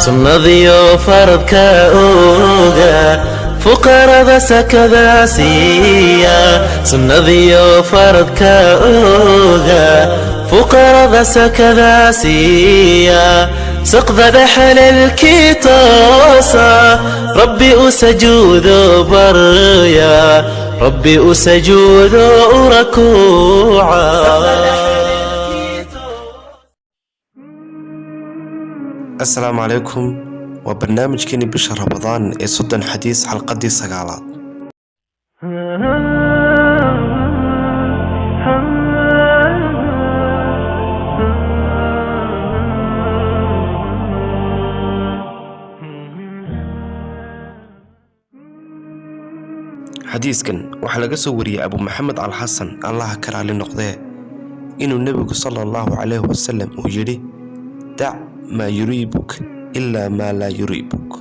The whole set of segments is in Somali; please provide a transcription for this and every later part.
sunnadiyo faradka ooga fuqarada sakada siiya sunnadiyo faradka ooga fuqarada sakada siiya سقذ حلالكي توسا ربي أسجود بريا ربي أسجود ركوعا. السلام عليكم وبرنامج كيني بشهر رمضان صدن حديث حلقة دي سقالات. حديثكن waxaa laga soo wariyay Abu Muhammad al-Hasan Allah ka raali noqdee inuu nabigu sallallahu alayhi wasallam uu yiri da' ma yuribuk illa ma la yuribuk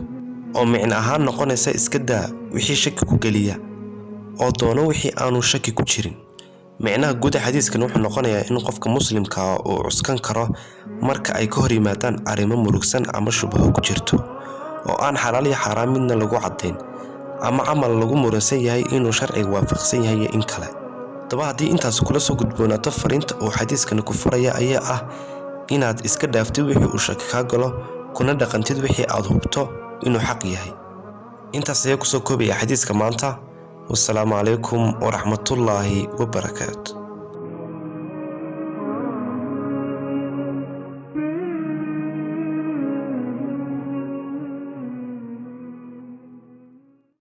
oo micna ahaan noqonaysa iska daa wixii shaki ku galiya oo doono wixii aanu shaki ku jirin. micnaha guud xadiiskan wuxuu noqonayaa in qofka muslimka ah uu cuskan karo marka ay ka hor yimaadaan arrimo murugsan ama shubho ku jirto oo aan xalaal iyo xaraam midna lagu cadeyn ama amal lagu muransan yahay inuu sharciga waafaqsan yahay in kale. daba hadii intaas kula soo gudboonato fariinta oo xadiiskan ku furaya ayaa ah inaad iska dhaaftid wixii uu shaki ka galo kuna dhaqantid wixii aad hubto inuu xaq yahay. intaas ayaa ku soo koobaya xadiiska maanta. والسلام عليكم ورحمة الله وبركاته.